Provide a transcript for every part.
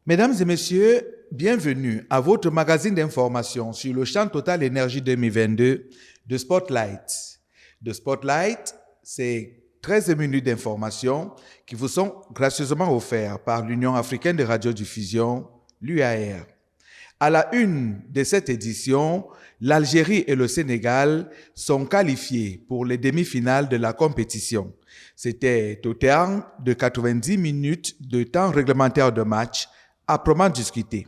Mesdames et messieurs, bienvenue à votre magazine d'information sur le champ Total Énergie 2022 de Spotlight. De Spotlight, c'est 13 minutes d'information qui vous sont gracieusement offerts par l'Union africaine de radiodiffusion, l'UAR. À la une de cette édition, l'Algérie et le Sénégal sont qualifiés pour les demi-finales de la compétition. C'était au terme de 90 minutes de temps réglementaire de match, âprement discuté.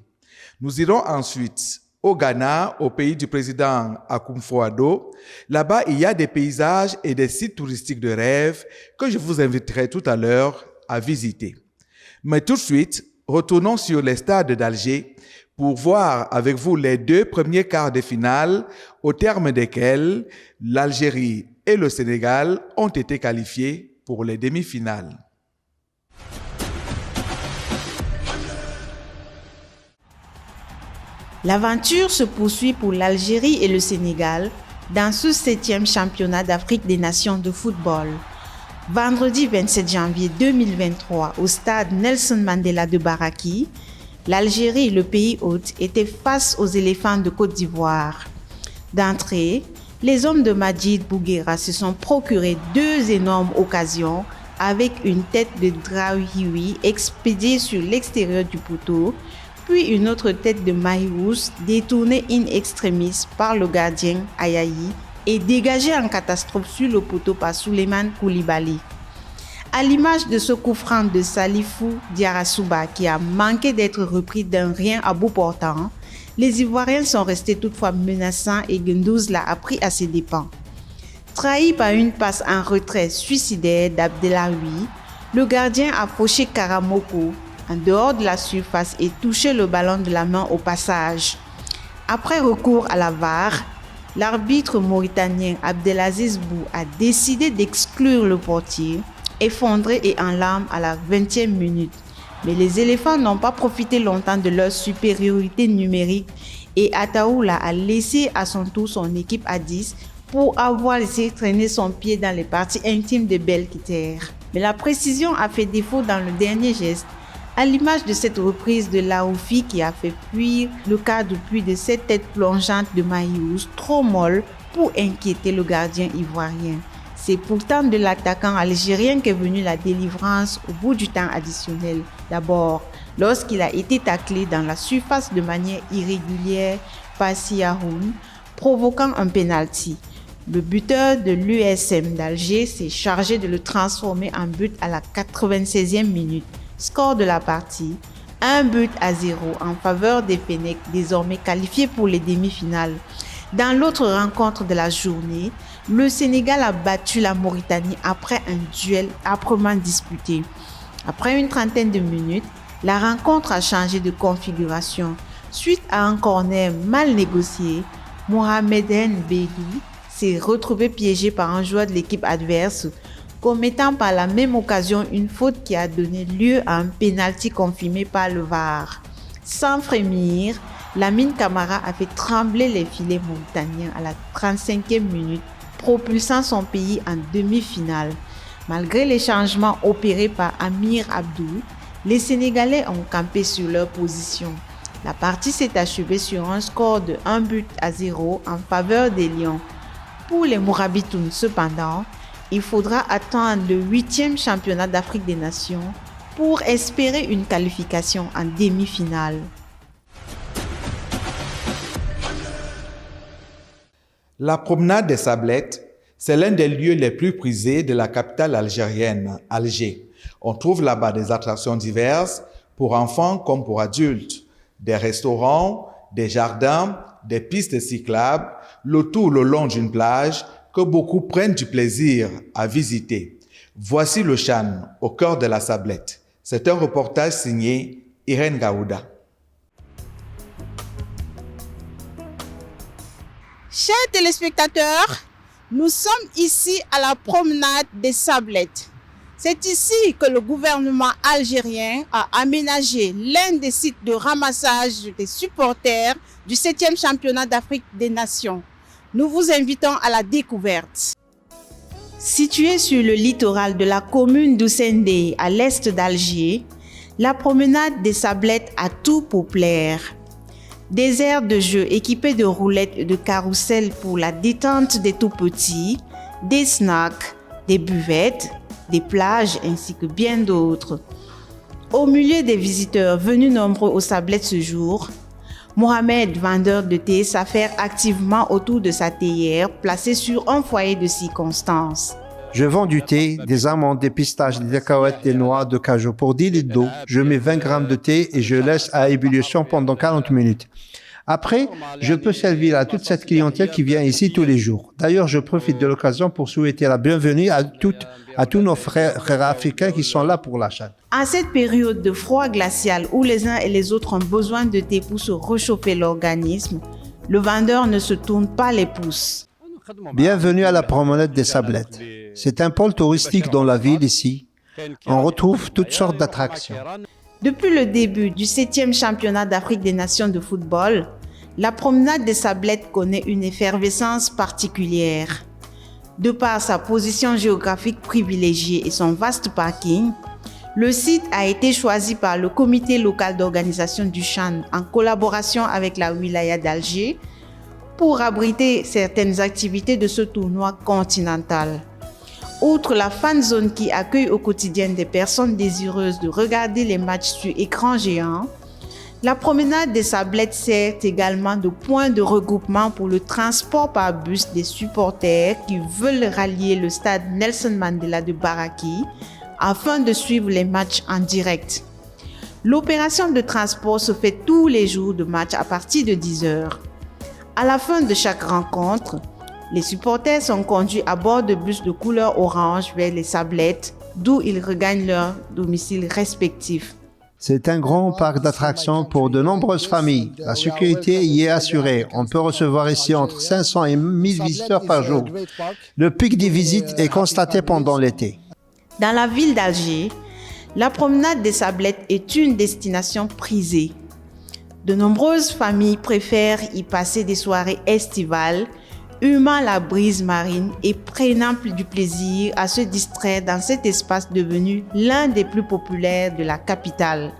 Nous irons ensuite au Ghana, au pays du président Akufo-Addo. Là-bas, il y a des paysages et des sites touristiques de rêve que je vous inviterai tout à l'heure à visiter. Mais tout de suite, retournons sur les stades d'Alger pour voir avec vous les deux premiers quarts de finale au terme desquels l'Algérie et le Sénégal ont été qualifiés pour les demi-finales. L'aventure se poursuit pour l'Algérie et le Sénégal dans ce 7e championnat d'Afrique des Nations de football. Vendredi 27 janvier 2023, au stade Nelson Mandela de Baraki, l'Algérie, le pays hôte, étaient face aux éléphants de Côte d'Ivoire. D'entrée, les hommes de Majid Bouguera se sont procurés deux énormes occasions avec une tête de Draoui expédiée sur l'extérieur du poteau, puis une autre tête de Maïous détournée in extremis par le gardien Ayayi et dégagée en catastrophe sur le poteau par Souleymane Koulibaly. À l'image de ce coup franc de Salifou Diarra qui a manqué d'être repris d'un rien à bout portant, les Ivoiriens sont restés toutefois menaçants et Guendouzi l'a appris à ses dépens. Trahi par une passe en retrait suicidaire d'Abdelawi, le gardien a fauché Karamoko en dehors de la surface et touché le ballon de la main au passage. Après recours à la VAR, l'arbitre mauritanien Abdelaziz Bou a décidé d'exclure le portier, effondré et en larmes à la 20e minute. Mais les éléphants n'ont pas profité longtemps de leur supériorité numérique et Ataoula a laissé à son tour son équipe à 10 pour avoir laissé traîner son pied dans les parties intimes de Belkiter. Mais la précision a fait défaut dans le dernier geste, à l'image de cette reprise de Laoufi qui a fait fuir le quart de puits de cette tête plongeante de Maïous, trop molle pour inquiéter le gardien ivoirien. C'est pourtant de l'attaquant algérien qu'est venue la délivrance au bout du temps additionnel. D'abord, lorsqu'il a été taclé dans la surface de manière irrégulière par Siahoun, provoquant un penalty. Le buteur de l'USM d'Alger s'est chargé de le transformer en but à la 96e minute. Score de la partie, 1-0 en faveur des Fennecs, désormais qualifiés pour les demi-finales. Dans l'autre rencontre de la journée, le Sénégal a battu la Mauritanie après un duel âprement disputé. Après une trentaine de minutes, la rencontre a changé de configuration. Suite à un corner mal négocié, Mohameden Beidou s'est retrouvé piégé par un joueur de l'équipe adverse, commettant par la même occasion une faute qui a donné lieu à un pénalty confirmé par le VAR. Sans frémir, Lamine Camara a fait trembler les filets mauritaniens à la 35e minute, propulsant son pays en demi-finale. Malgré les changements opérés par Amir Abdou, les Sénégalais ont campé sur leur position. La partie s'est achevée sur un score de 1-0 en faveur des Lions. Pour les Mourabitounes, cependant, il faudra attendre le 8e championnat d'Afrique des Nations pour espérer une qualification en demi-finale. La promenade des Sablettes, c'est l'un des lieux les plus prisés de la capitale algérienne, Alger. On trouve là-bas des attractions diverses pour enfants comme pour adultes, des restaurants, des jardins, des pistes cyclables, le tout le long d'une plage que beaucoup prennent du plaisir à visiter. Voici le Chan, au cœur de la Sablette. C'est un reportage signé Irène Gaouda. Chers téléspectateurs, nous sommes ici à la promenade des Sablettes. C'est ici que le gouvernement algérien a aménagé l'un des sites de ramassage des supporters du 7e championnat d'Afrique des Nations. Nous vous invitons à la découverte. Située sur le littoral de la commune d'Oussendé à l'est d'Alger, La promenade des Sablettes a tout pour plaire. Des aires de jeu équipées de roulettes et de carrousels pour la détente des tout-petits, des snacks, des buvettes, des plages ainsi que bien d'autres. Au milieu des visiteurs venus nombreux aux Sablettes ce jour, Mohamed, vendeur de thé, s'affaire activement autour de sa théière placée sur un foyer de circonstance. Je vends du thé, des amandes, des pistaches, des cacahuètes, des noix de cajou. Pour 10 litres d'eau, je mets 20 grammes de thé et je laisse à ébullition pendant 40 minutes. Après, je peux servir à toute cette clientèle qui vient ici tous les jours. D'ailleurs, je profite de l'occasion pour souhaiter la bienvenue à tous nos frères africains qui sont là pour l'achat. En cette période de froid glacial où les uns et les autres ont besoin de thé pour se réchauffer l'organisme, le vendeur ne se tourne pas les pouces. Bienvenue à la promenade des Sablettes. C'est un pôle touristique dans la ville ici. On retrouve toutes sortes d'attractions. Depuis le début du 7e championnat d'Afrique des Nations de football, la promenade des Sablettes connaît une effervescence particulière. De par sa position géographique privilégiée et son vaste parking, le site a été choisi par le comité local d'organisation du Chan en collaboration avec la wilaya d'Alger pour abriter certaines activités de ce tournoi continental. Outre la fan zone qui accueille au quotidien des personnes désireuses de regarder les matchs sur écran géant, la promenade des Sablettes sert également de point de regroupement pour le transport par bus des supporters qui veulent rallier le stade Nelson Mandela de Baraki afin de suivre les matchs en direct. L'opération de transport se fait tous les jours de match à partir de 10h. À la fin de chaque rencontre, les supporters sont conduits à bord de bus de couleur orange vers les Sablettes, d'où ils regagnent leur domicile respectif. C'est un grand parc d'attractions pour de nombreuses familles. La sécurité y est assurée. On peut recevoir ici entre 500 et 1000 visiteurs par jour. Le pic des visites est constaté pendant l'été. Dans la ville d'Alger, la promenade des Sablettes est une destination prisée. De nombreuses familles préfèrent y passer des soirées estivales, humant la brise marine et prenant du plaisir à se distraire dans cet espace devenu l'un des plus populaires de la capitale.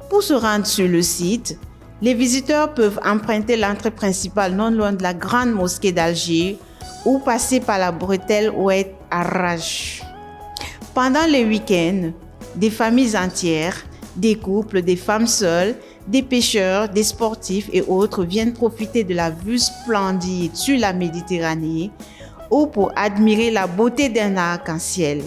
Pour se rendre sur le site, les visiteurs peuvent emprunter l'entrée principale non loin de la grande mosquée d'Alger ou passer par la bretelle Oued Arraj. Pendant les week-ends, des familles entières, des couples, des femmes seules, des pêcheurs, des sportifs et autres viennent profiter de la vue splendide sur la Méditerranée ou pour admirer la beauté d'un arc-en-ciel.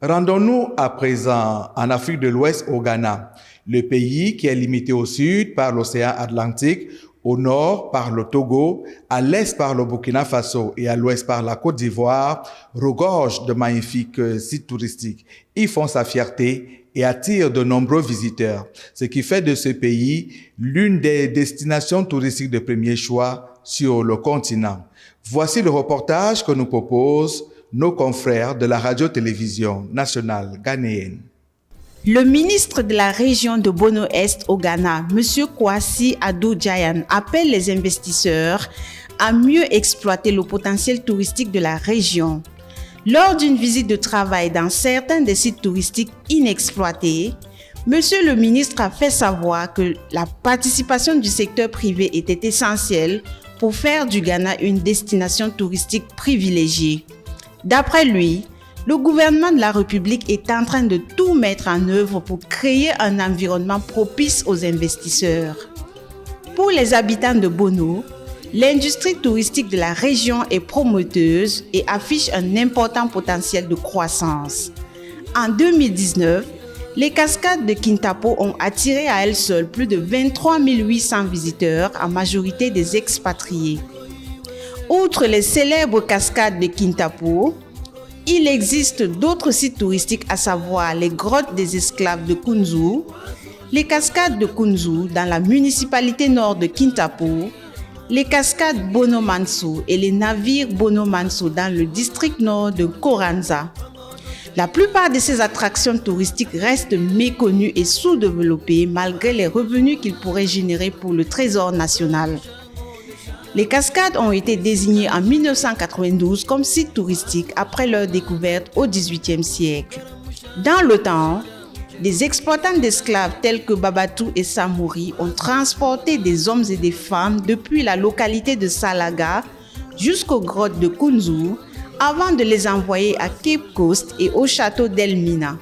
Rendons-nous à présent en Afrique de l'Ouest au Ghana, le pays qui est limité au sud par l'océan Atlantique, au nord par le Togo, à l'est par le Burkina Faso et à l'ouest par la Côte d'Ivoire, regorge de magnifiques sites touristiques. Ils font sa fierté et attirent de nombreux visiteurs, ce qui fait de ce pays l'une des destinations touristiques de premier choix sur le continent. Voici le reportage que nous proposent nos confrères de la radio-télévision nationale ghanéenne. Le ministre de la région de Bono-Est au Ghana, M. Kwasi Addo-Jayan, appelle les investisseurs à mieux exploiter le potentiel touristique de la région. Lors d'une visite de travail dans certains des sites touristiques inexploités, M. le ministre a fait savoir que la participation du secteur privé était essentielle pour faire du Ghana une destination touristique privilégiée. D'après lui, le gouvernement de la République est en train de tout mettre en œuvre pour créer un environnement propice aux investisseurs. Pour les habitants de Bono, l'industrie touristique de la région est prometteuse et affiche un important potentiel de croissance. En 2019, les cascades de Kintapo ont attiré à elles seules plus de 23 800 visiteurs, en majorité des expatriés. Outre les célèbres cascades de Kintapo, il existe d'autres sites touristiques, à savoir les grottes des esclaves de Kunzu, les cascades de Kunzu dans la municipalité nord de Kintapo, les cascades Bono-Manso et les navires Bono-Manso dans le district nord de Koranza. La plupart de ces attractions touristiques restent méconnues et sous-développées malgré les revenus qu'ils pourraient générer pour le trésor national. Les cascades ont été désignées en 1992 comme site touristique après leur découverte au XVIIIe siècle. Dans le temps, des exploitants d'esclaves tels que Babatou et Samouri ont transporté des hommes et des femmes depuis la localité de Salaga jusqu'aux grottes de Kunzu avant de les envoyer à Cape Coast et au château d'Elmina.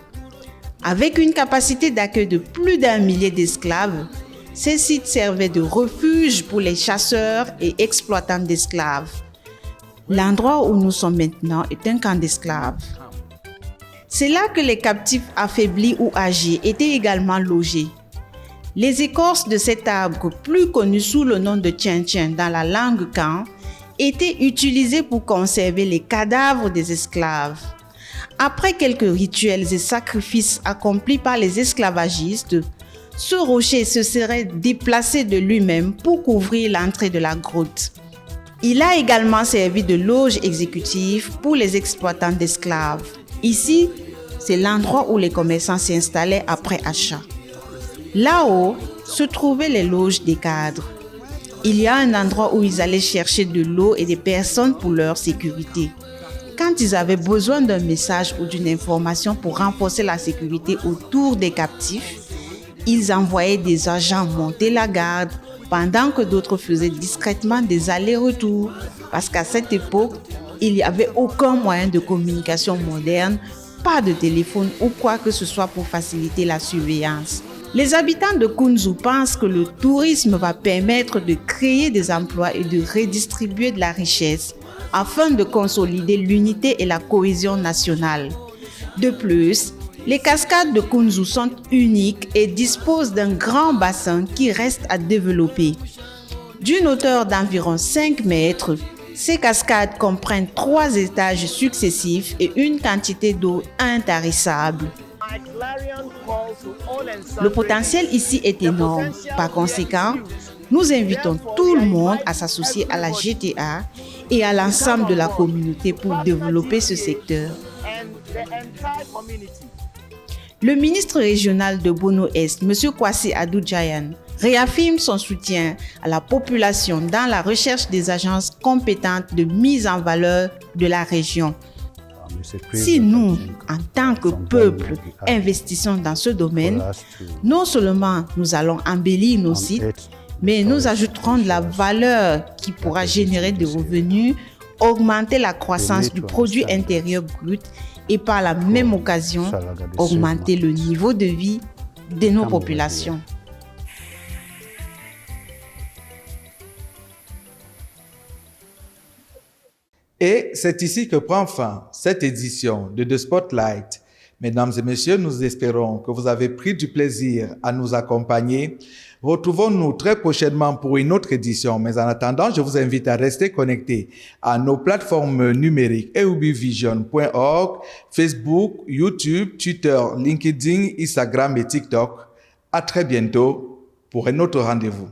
Avec une capacité d'accueil de plus d'1 millier d'esclaves, ces sites servaient de refuge pour les chasseurs et exploitants d'esclaves. L'endroit où nous sommes maintenant est un camp d'esclaves. C'est là que les captifs affaiblis ou âgés étaient également logés. Les écorces de cet arbre, plus connu sous le nom de tchin-tchin dans la langue kan, étaient utilisées pour conserver les cadavres des esclaves. Après quelques rituels et sacrifices accomplis par les esclavagistes, ce rocher se serait déplacé de lui-même pour couvrir l'entrée de la grotte. Il a également servi de loge exécutive pour les exploitants d'esclaves. Ici, c'est l'endroit où les commerçants s'installaient après achat. Là-haut se trouvaient les loges des cadres. Il y a un endroit où ils allaient chercher de l'eau et des personnes pour leur sécurité. Quand ils avaient besoin d'un message ou d'une information pour renforcer la sécurité autour des captifs, ils envoyaient des agents monter la garde pendant que d'autres faisaient discrètement des allers-retours. Parce qu'à cette époque, il n'y avait aucun moyen de communication moderne, pas de téléphone ou quoi que ce soit pour faciliter la surveillance. Les habitants de Kunzu pensent que le tourisme va permettre de créer des emplois et de redistribuer de la richesse afin de consolider l'unité et la cohésion nationale. De plus, les cascades de Kunzu sont uniques et disposent d'un grand bassin qui reste à développer. D'une hauteur d'environ 5 mètres, ces cascades comprennent 3 étages successifs et une quantité d'eau intarissable. Le potentiel ici est énorme. Par conséquent, nous invitons tout le monde à s'associer à la GTA et à l'ensemble de la communauté pour développer ce secteur. Le ministre régional de Bono-Est, M. Kwasi Adou-Jayan, réaffirme son soutien à la population dans la recherche des agences compétentes de mise en valeur de la région. Si nous, en tant que peuple, investissons dans ce domaine, non seulement nous allons embellir nos sites, mais nous ajouterons de la valeur qui pourra générer des revenus, augmenter la croissance du produit intérieur brut et par la même occasion, augmenter le niveau de vie de nos populations. Et c'est ici que prend fin cette édition de The Spotlight. Mesdames et messieurs, nous espérons que vous avez pris du plaisir à nous accompagner. Retrouvons-nous très prochainement pour une autre édition. Mais en attendant, je vous invite à rester connectés à nos plateformes numériques eubivision.org, Facebook, YouTube, Twitter, LinkedIn, Instagram et TikTok. À très bientôt pour un autre rendez-vous.